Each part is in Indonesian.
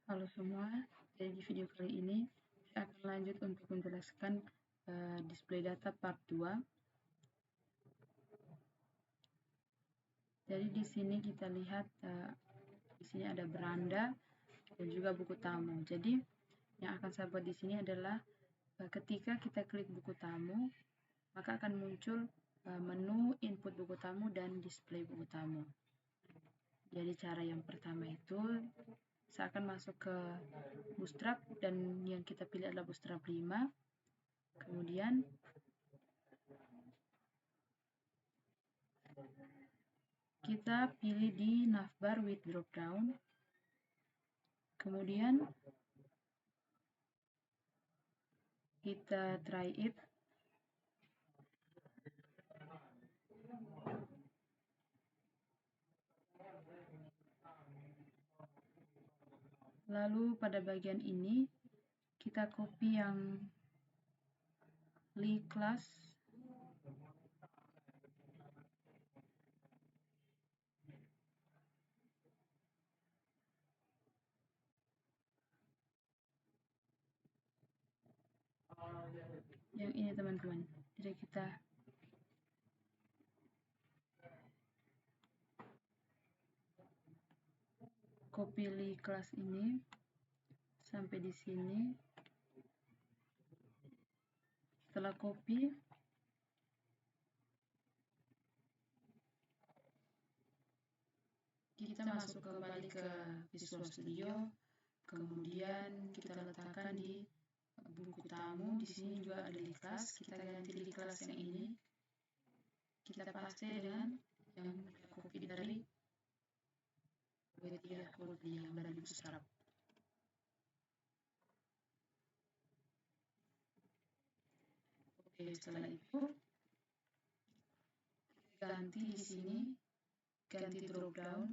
Halo semua, jadi di video kali ini saya akan lanjut untuk menjelaskan display data part 2. Jadi di sini kita lihat di sini ada beranda dan juga buku tamu. Jadi yang akan saya buat di sini adalah ketika kita klik buku tamu, maka akan muncul menu input buku tamu dan display buku tamu. Jadi cara yang pertama itu saya akan masuk ke Bootstrap dan yang kita pilih adalah Bootstrap 5. Kemudian kita pilih di navbar with drop down. Kemudian kita try it. Lalu pada bagian ini kita copy yang Lee class. Yang ini teman-teman. Jadi kita copy Lee class ini sampai di sini. Setelah copy, kita masuk kembali ke Visual Studio. Kemudian kita letakkan di buku tamu. Di sini juga ada Lee class. Kita ganti Lee class yang ini. Kita paste dengan yang kita copy dari W3 huruf D yang dari Bootstrap. Oke, setelah itu ganti di sini, ganti drop down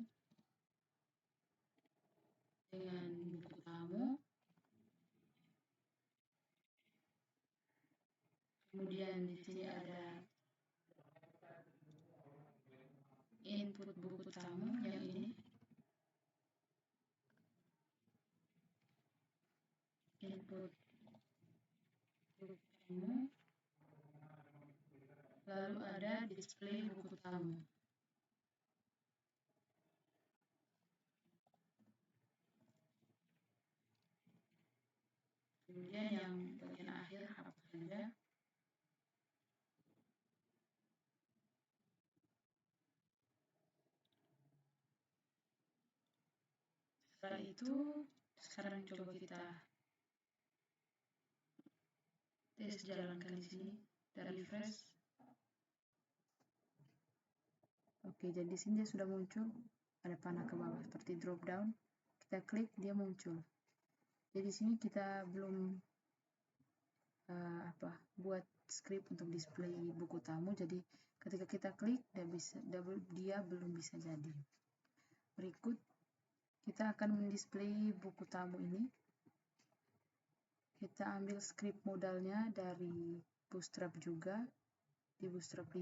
dengan buku tamu. Kemudian di sini ada input buku tamu yang ini. Input buku tamu. Lalu ada display buku tamu. Kemudian yang bagian akhir hapus saja. Setelah itu, sekarang coba kita tes jalankan di sini, kita refresh. Oke, jadi di sini dia sudah muncul, ada panah ke bawah seperti drop down. Kita klik, dia muncul. Jadi di sini kita belum buat script untuk display buku tamu. Jadi ketika kita klik, dia belum bisa jadi. Berikut kita akan mendisplay buku tamu ini. Kita ambil script modalnya dari Bootstrap juga, di Bootstrap 5.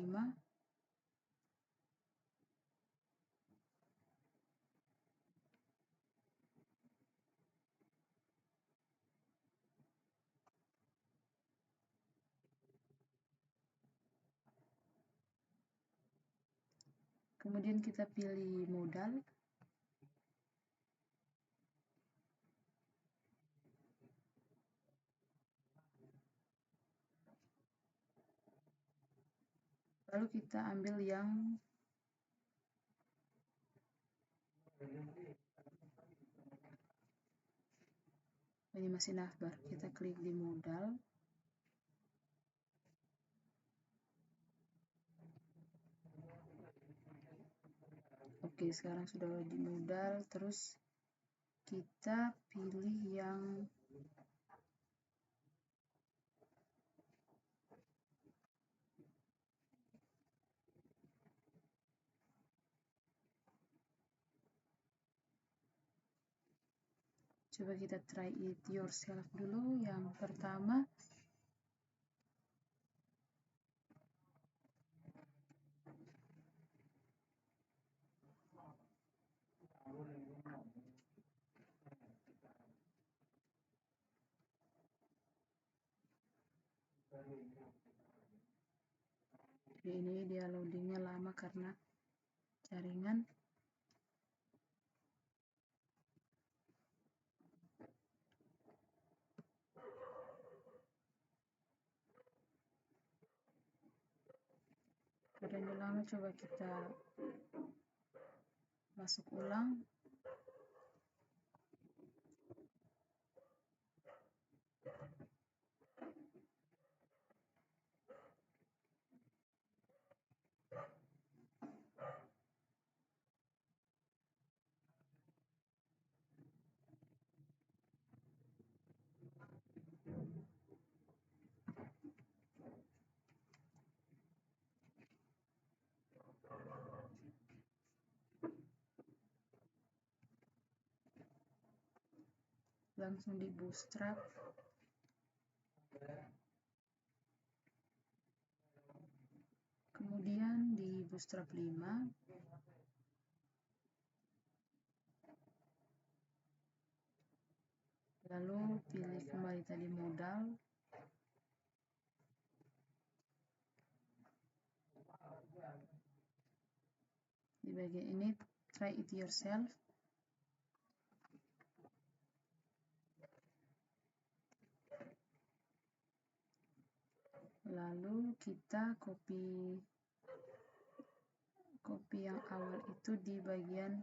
Kemudian kita pilih modal. Lalu kita ambil yang ini masih navbar. Kita klik di modal. Oke, sekarang sudah di modal. Terus kita pilih yang coba kita try it yourself dulu. Yang pertama, Jadi ini dia loadingnya lama karena jaringan. Karena ini lama, coba kita masuk ulang. Langsung di bootstrap. Kemudian di bootstrap 5. Lalu pilih kembali tadi modal. Di bagian ini try it yourself. Lalu kita copy yang awal itu di bagian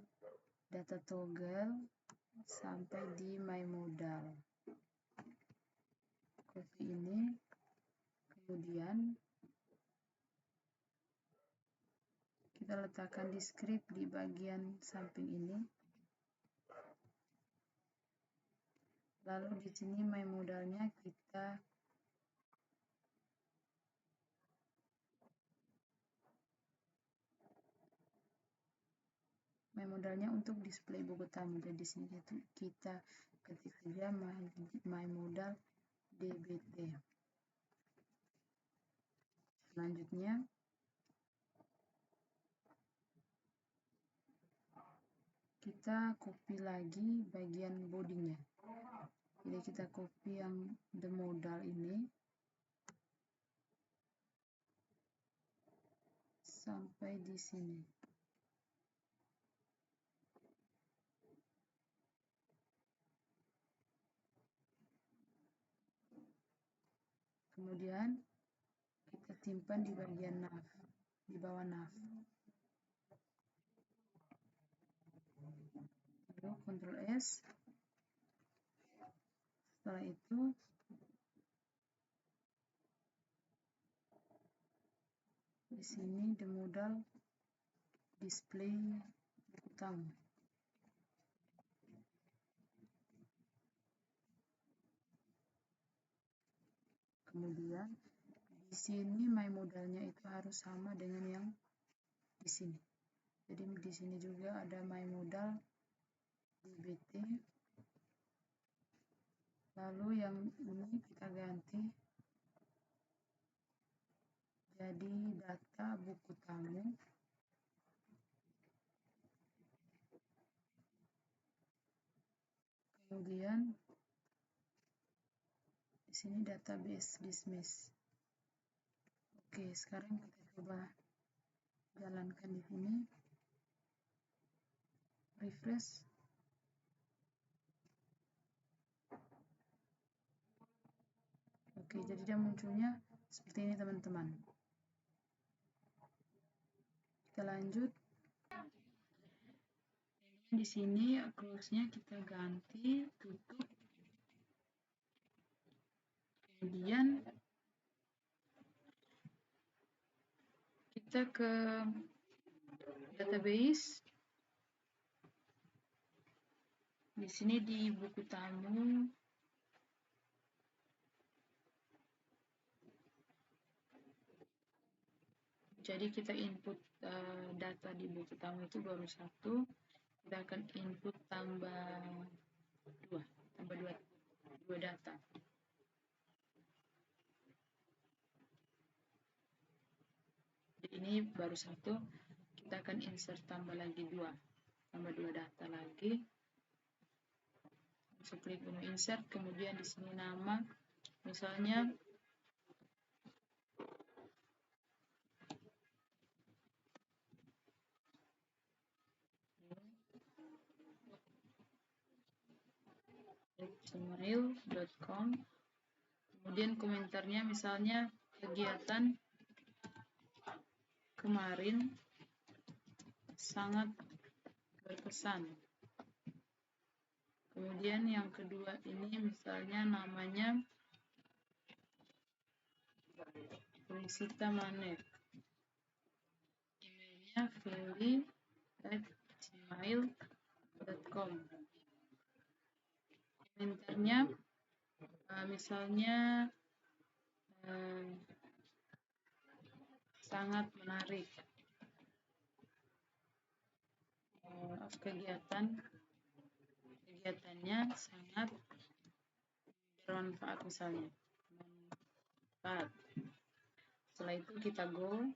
data toggle sampai di my modal. Copy ini, kemudian kita letakkan di script di bagian samping ini. Lalu di sini my modalnya kita untuk display buku tamu. Jadi di sini kita ketik saja my modal DBT. Selanjutnya kita copy lagi bagian bodinya. Jadi kita copy yang the modal ini sampai di sini. Kemudian kita simpan di bagian nav, di bawah nav. Lalu Ctrl S. Setelah itu di sini the modal display buku tamu. Kemudian di sini my modalnya itu harus sama dengan yang di sini. Jadi di sini juga ada my modal DBT. Lalu yang ini kita ganti jadi data buku tamu. Kemudian di sini database dismiss. Oke, sekarang kita coba jalankan di sini. Refresh. Oke, jadi dia munculnya seperti ini, teman-teman. Kita lanjut. Di sini close-nya kita ganti tutup. Kemudian kita ke database. Di sini di buku tamu. Jadi kita input data di buku tamu itu baru 1. Kita akan input tambah 2 data. Jadi ini baru 1. Kita akan insert tambah lagi 2. Tambah 2 data lagi. Langsung klik menu insert, kemudian di sini nama, misalnya gmail.com. Kemudian komentarnya misalnya kegiatan kemarin sangat berkesan. Kemudian yang kedua ini misalnya namanya Felicita Manek. Emailnya feli@gmail.com. Komentarnya misalnya sangat menarik. Kegiatannya sangat bermanfaat misalnya. Bermanfaat. Setelah itu kita browse.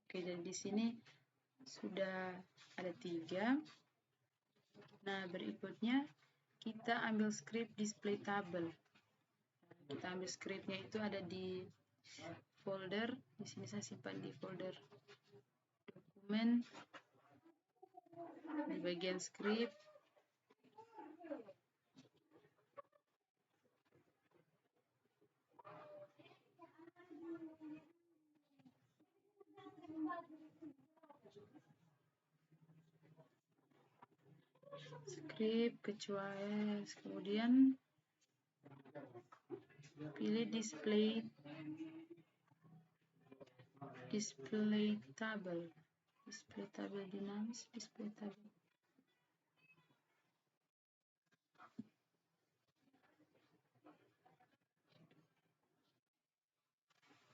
Oke, jadi di sini sudah ada 3. Nah, berikutnya kita ambil script display table. Kita ambil scriptnya itu ada di folder. Di sini saya simpan di folder dokumen di bagian script. Script kecuali kemudian pilih display table, dinamis, display table.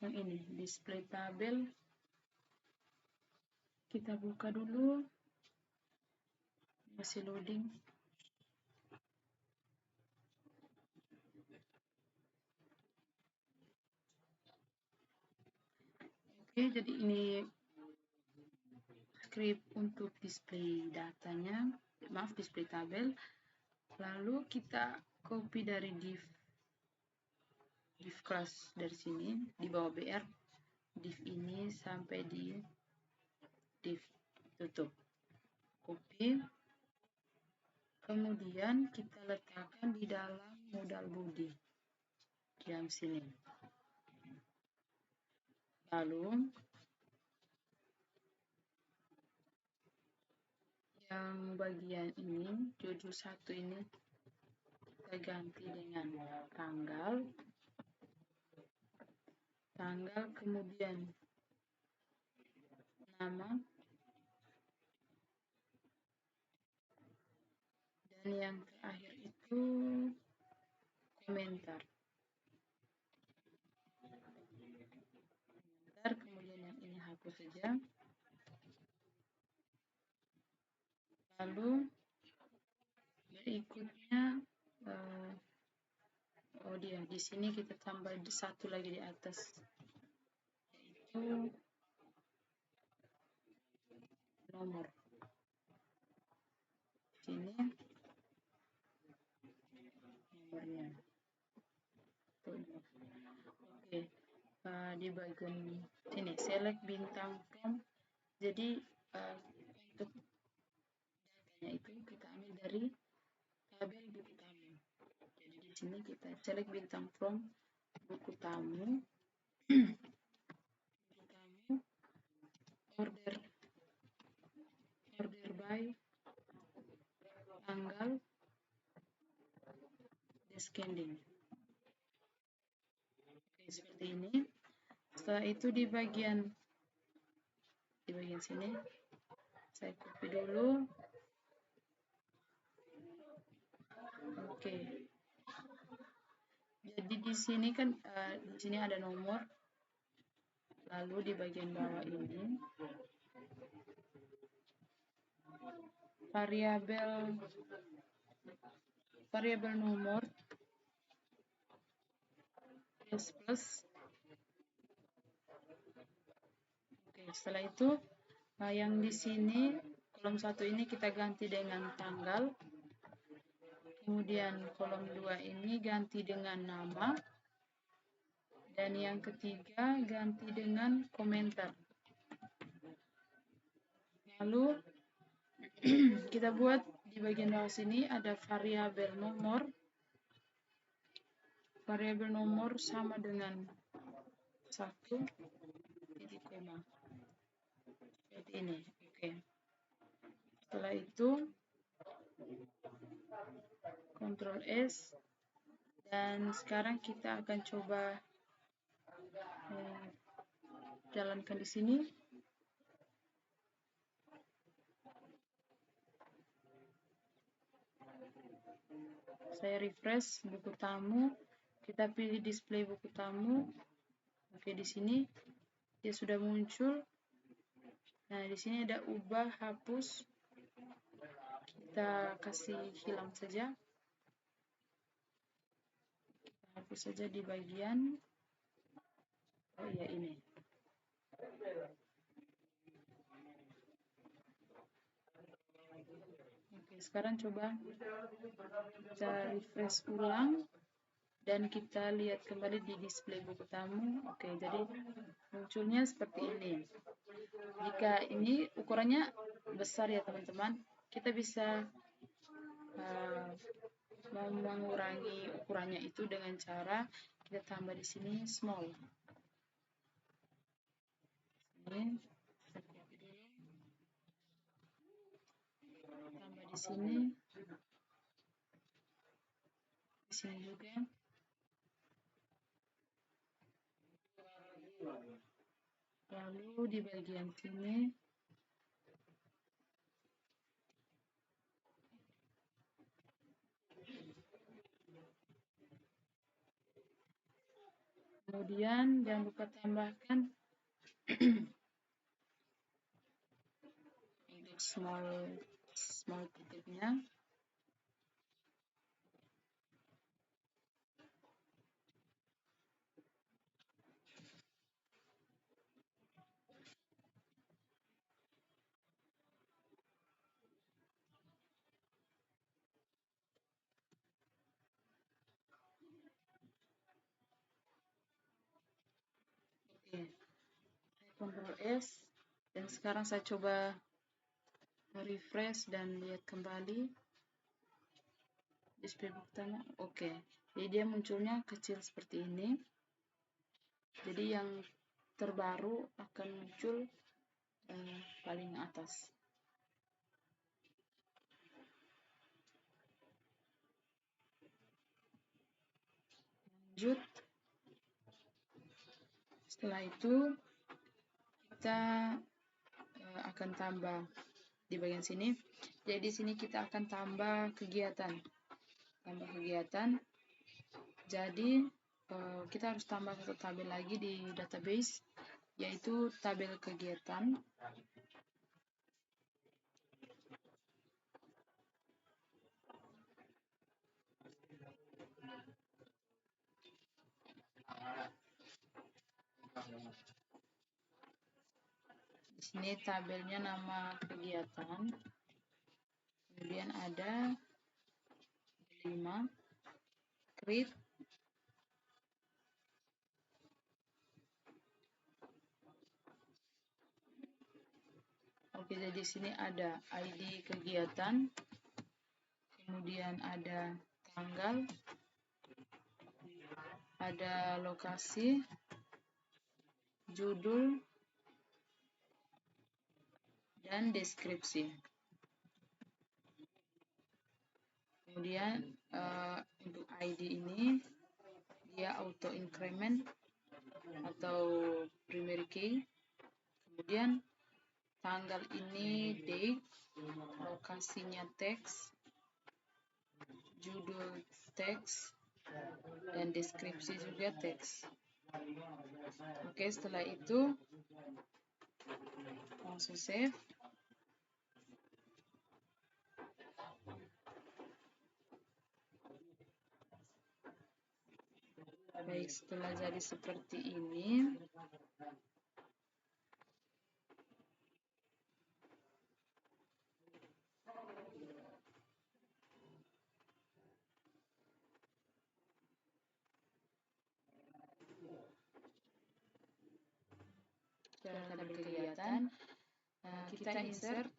Yang ini display table, kita buka dulu, masih loading. Oke, jadi ini script untuk display datanya, display tabel. Lalu kita copy dari div class dari sini di bawah BR, div ini sampai di div tutup, copy. Kemudian kita letakkan di dalam modal body di dalam sini. Lalu yang bagian ini, judul 1 ini kita ganti dengan tanggal, kemudian nama, dan yang terakhir itu komentar. Kemudian yang ini hapus saja. Lalu berikutnya di sini kita tambah 1 lagi di atas, yaitu nomor. Sini nomornya. Oke, di bagian sini select bintang from. Jadi untuk datanya itu kita ambil dari tabel buku tamu. Jadi di sini kita select bintang from buku tamu, order by, tanggal, descending. Oke, seperti ini. Setelah itu di bagian sini saya copy dulu. Oke. Jadi di sini kan di sini ada nomor. Lalu di bagian bawah ini variabel nomor plus. Oke, setelah itu yang di sini kolom 1 ini kita ganti dengan tanggal. Kemudian kolom 2 ini ganti dengan nama. Dan yang ketiga ganti dengan komentar. Lalu kita buat di bagian bawah sini ada variabel nomor. Variabel nomor sama dengan 1 titik koma. Seperti ini. Oke. Setelah itu Ctrl S, dan sekarang kita akan coba jalankan di sini. Saya refresh buku tamu, kita pilih display buku tamu. Oke, di sini dia sudah muncul. Nah, di sini ada ubah, hapus. Kita kasih hilang saja. Kita hapus saja di bagian ini. Oke, sekarang coba kita refresh ulang dan kita lihat kembali di display buku tamu. Oke, jadi munculnya seperti ini. Jika ini ukurannya besar ya teman-teman, kita bisa mengurangi ukurannya itu dengan cara kita tambah di sini small. Ini tambah di sini juga. Lalu di bagian sini kemudian jangan lupa tambahkan untuk small titiknya. Oke, Ctrl S, dan sekarang saya coba refresh dan lihat kembali display buku tamu. Oke, jadi dia munculnya kecil seperti ini. Jadi yang terbaru akan muncul paling atas. Lanjut. Setelah itu kita akan tambah di bagian sini. Jadi di sini kita akan tambah kegiatan. Jadi kita harus tambah satu tabel lagi di database, yaitu tabel kegiatan. Di sini tabelnya nama kegiatan. Kemudian ada 5 create. Oke, jadi di sini ada ID kegiatan, kemudian ada tanggal, ada lokasi, judul, dan deskripsi. Kemudian untuk ID ini dia auto increment atau primary key. Kemudian tanggal ini date, lokasinya teks, judul teks, dan deskripsi juga teks. Oke, setelah itu langsung save. Baik, setelah jadi seperti ini, kita insert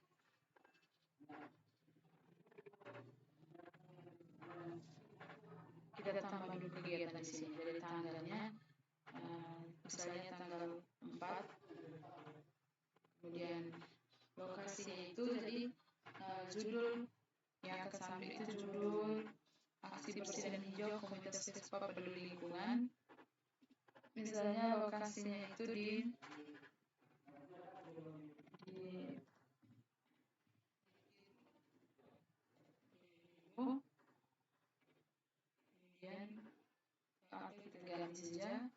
kita tambah dulu kegiatan di sini dari tanggalnya, misalnya tanggal 4, kemudian lokasinya itu jadi judul yang akan sampai itu judul aksi bersih dan hijau komunitas Vespa peduli lingkungan. Misalnya lokasinya itu di kemudian atau kita ganti saja,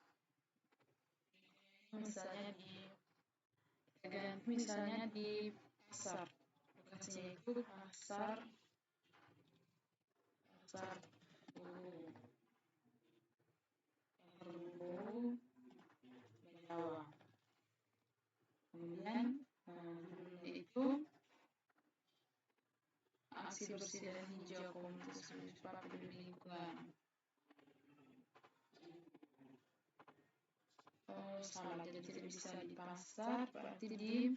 misalnya di pasar, lokasinya itu pasar Bawah. Kemudian judulnya itu aksi bersih dan hijau komunitas Vespa peduli lingkungan. Salah, jadi tidak bisa di pasar, berarti di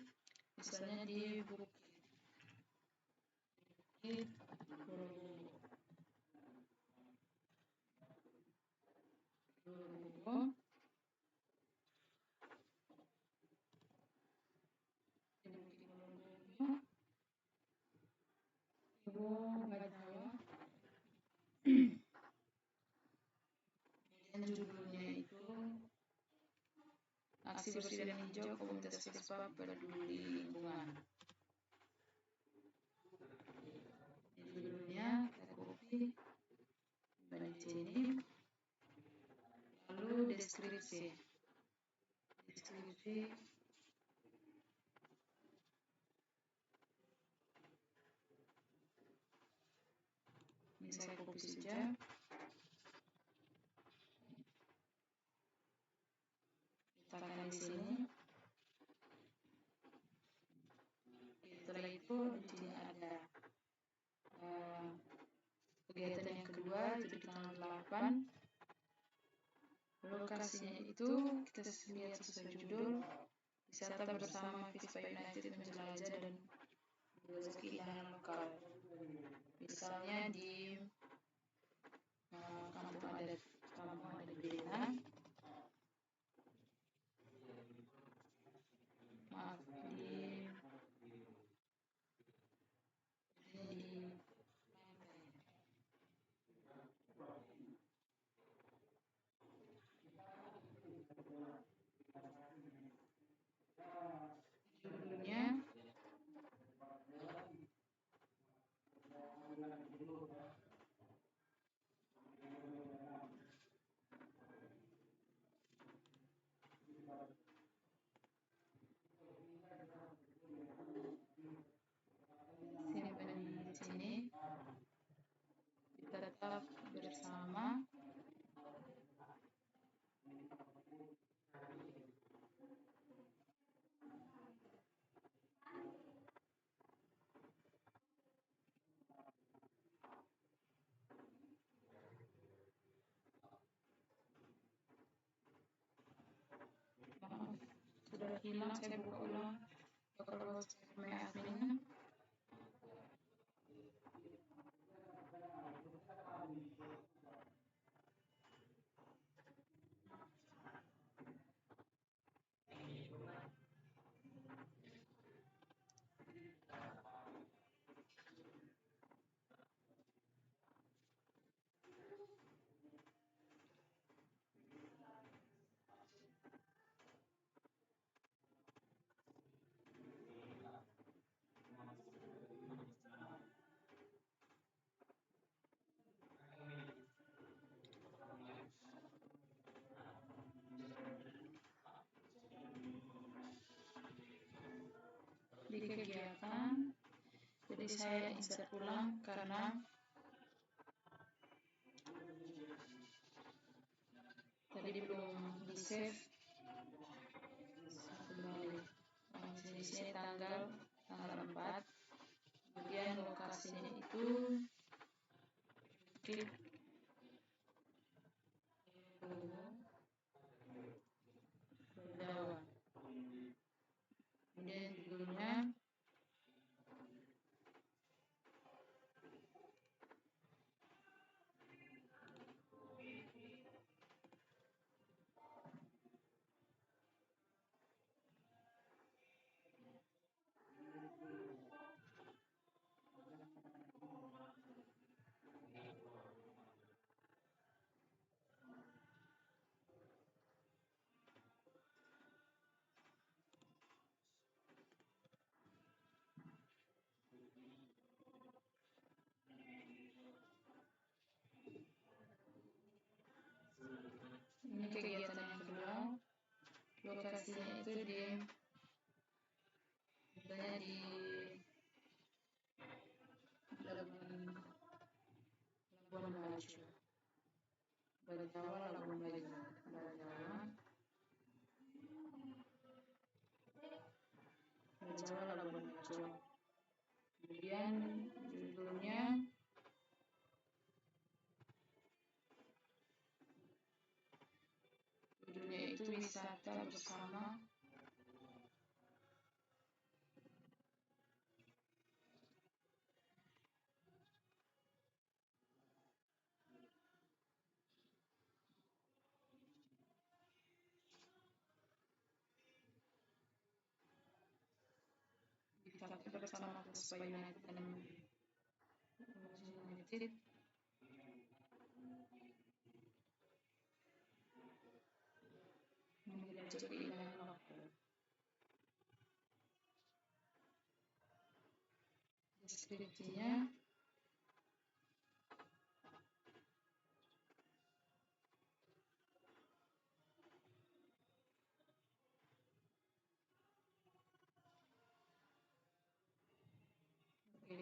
misalnya di Bukit dan judulnya itu aksi bersih dan hijau komunitas Vespa peduli lingkungan. Judulnya kita copy di sini, lalu deskripsi ini saya copy saja, letakkan di sini. Setelah itu di sini ada kegiatan yang kedua, itu di tanggal 8. Lokasinya itu kita lihat sesuai judul, wisata bersama Vespa United menjelajah dan menjaga keindahan lokal. Misalnya di kampung adat Bena, judulnya simpan di sini, tetap bersama. Sudah hilang, saya buka ulang kalau adminnya. Di kegiatan, jadi saya insert ulang karena tadi belum di save. Kembali di sini tanggal 4, kemudian lokasinya itu di Jawa. Kemudian judulnya lokasinya itu di misalnya di Labuan Bajo, Bajawa, Labuan Bajo, Bajawa, Labuan Bajo. Kemudian judulnya itu wisata bersama Puspa United dan United. Menjadi keindahan lokal. Deskripsinya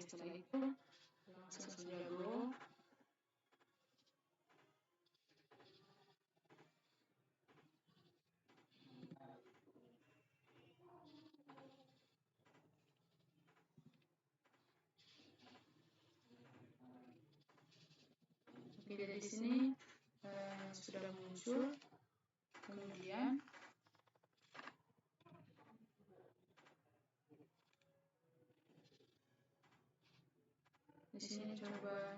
setelah itu langsung saja bro. Oke, dari sini sudah muncul. Kemudian di sini coba.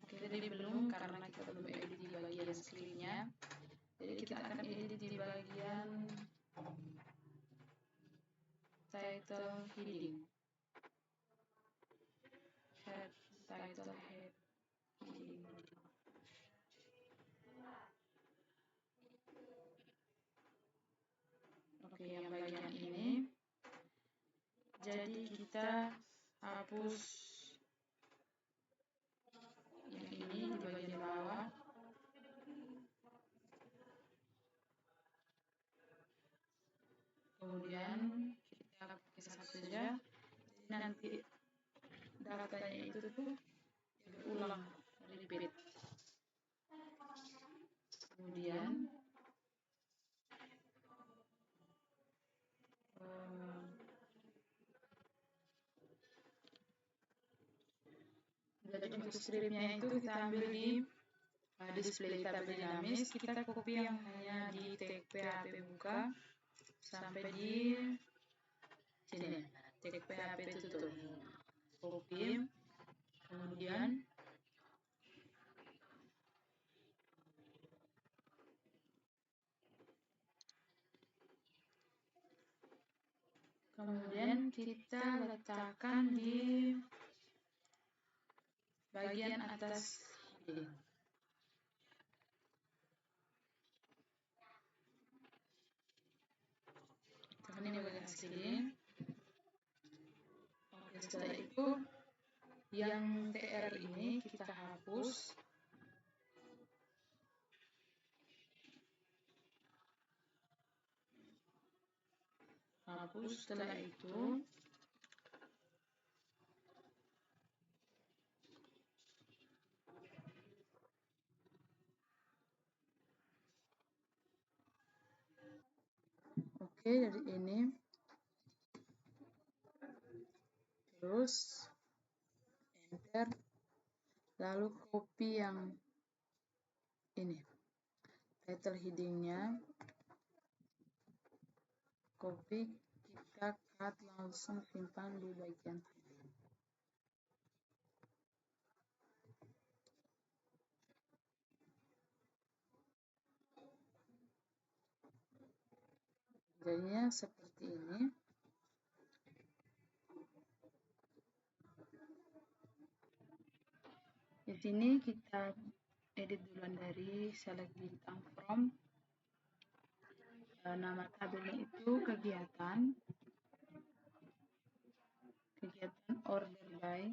Oke, tadi belum karena kita belum edit di bagian skripnya. Jadi kita akan edit di bagian title heading. Title heading. Oke, yang bagian ini. Jadi kita hapus yang ini di bagian bawah. Kemudian kita pakai satu saja. Nanti datanya itu tuh berulang, repeat. Kemudian jadi untuk stripnya itu kita ambil di display tabel dinamis. Kita copy yang hanya di tag PHP buka sampai di sini. Tag PHP tutup. Copy. Kemudian kita letakkan di bagian atas ini. Tekan ini bagian atas ini. Oke, setelah itu yang TR ini kita hapus. Setelah itu oke, dari ini terus enter, lalu copy yang ini title headingnya, copy, kita cut, langsung simpan di bagian title. Jadinya seperti ini. Di sini kita edit duluan dari select bintang from. Nama tabelnya itu kegiatan order by.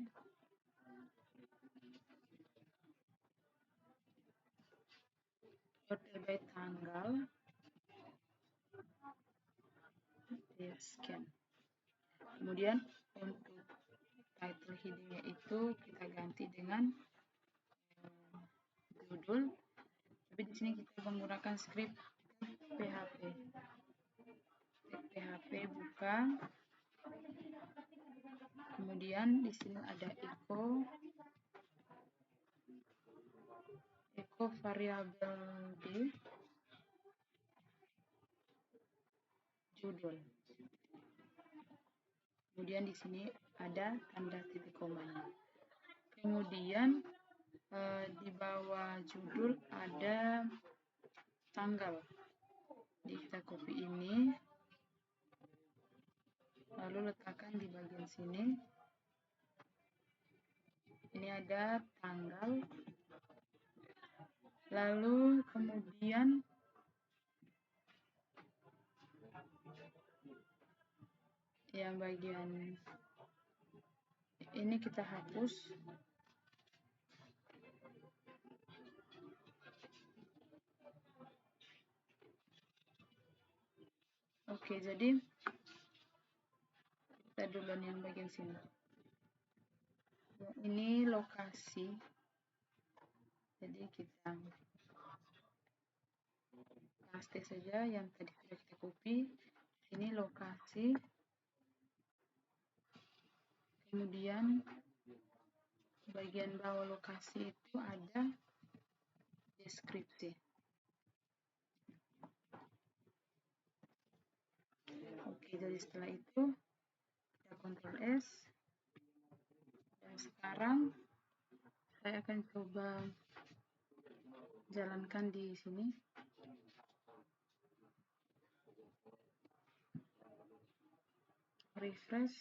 sebagai tanggal, scan. Kemudian untuk title headingnya itu kita ganti dengan judul, tapi di sini kita menggunakan script PHP. PHP buka, kemudian di sini ada echo variabel d, judul. Kemudian di sini ada tanda titik komanya. Kemudian di bawah judul ada tanggal. Jadi kita copy ini, lalu letakkan di bagian sini. Ini ada tanggal. Lalu kemudian yang bagian ini kita hapus. Oke, jadi kita duluan yang bagian sini. Ini lokasi. Jadi kita paste saja yang tadi sudah kita copy. Ini lokasi. Kemudian bagian bawah lokasi itu ada deskripsi. Oke, jadi setelah itu kita Ctrl S. Dan sekarang saya akan coba jalankan di sini. Refresh.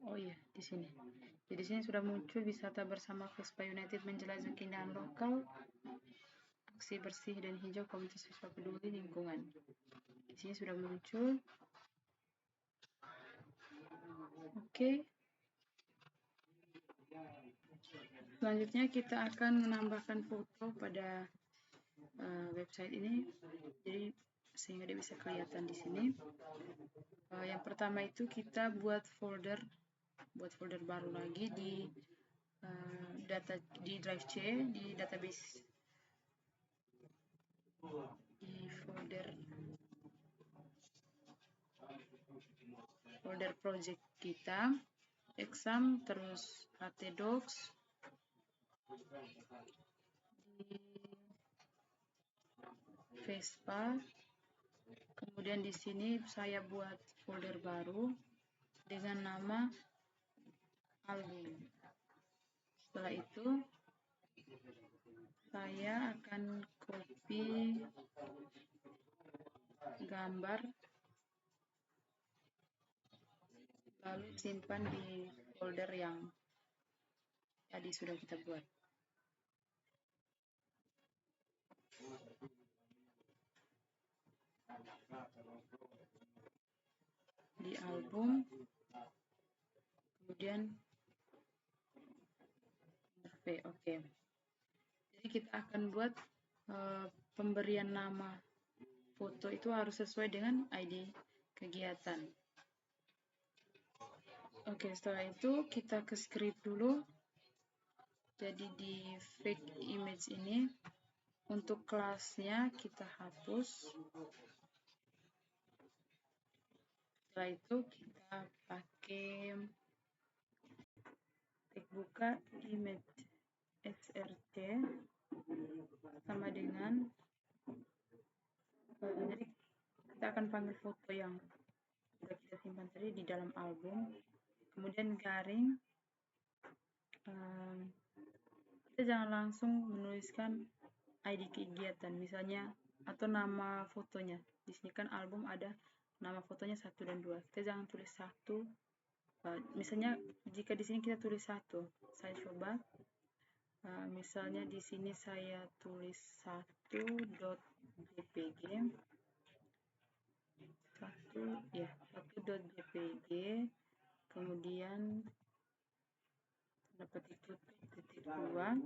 Oh iya, di sini. Jadi sini sudah muncul wisata bersama Vespa United menjelajah keindahan lokal, aksi bersih dan hijau komunitas Vespa peduli lingkungan. Di sini sudah muncul. Oke. Selanjutnya kita akan menambahkan foto pada website ini. Jadi sehingga dia bisa kelihatan di sini. Yang pertama itu kita buat folder baru lagi di drive C, di database, di folder project kita, exam, terus htdocs, di Vespa. Kemudian di sini saya buat folder baru dengan nama album. Setelah itu saya akan copy gambar lalu simpan di folder yang tadi sudah kita buat. Di album, kemudian oke. Jadi kita akan buat pemberian nama foto itu harus sesuai dengan ID kegiatan. Oke, setelah itu kita ke script dulu. Jadi di fake image ini untuk kelasnya kita hapus. Setelah itu kita pakai tag buka image src sama dengan jadi kita akan panggil foto yang sudah kita simpan tadi di dalam album, kemudian garing. Kita jangan langsung menuliskan ID kegiatan misalnya atau nama fotonya. Di sini kan album ada nama fotonya 1 dan 2. Kita jangan tulis 1. Misalnya jika di sini kita tulis 1, saya coba. Misalnya di sini saya tulis 1.jpg. 1.jpg. Kemudian dapat ditutup titik 2.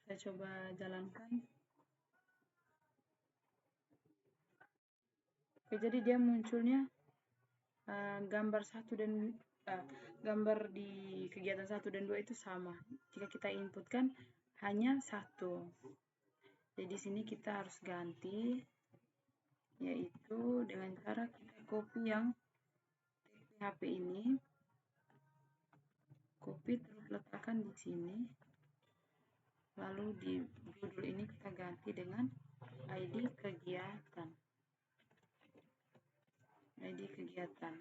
Saya coba jalankan. Oke, jadi dia munculnya gambar 1 dan gambar di kegiatan 1 dan 2 itu sama. Jika kita inputkan hanya 1. Jadi di sini kita harus ganti, yaitu dengan cara kita copy yang TP-HP ini, copy terus letakkan di sini. Lalu di judul ini kita ganti dengan ID kegiatan. ID kegiatan.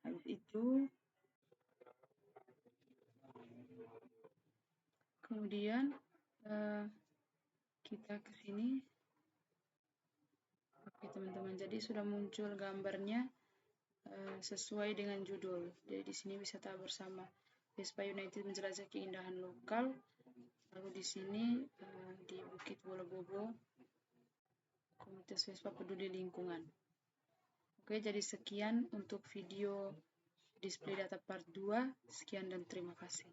Habis itu kemudian kita ke sini. Oke teman-teman, jadi sudah muncul gambarnya sesuai dengan judul. Jadi di sini wisata bersama Vespa United menjelajah keindahan lokal. Lalu di sini di Bukit Wolobobo Komunitas Vespa Peduli Lingkungan. Oke, jadi sekian untuk video display data part 2. Sekian dan terima kasih.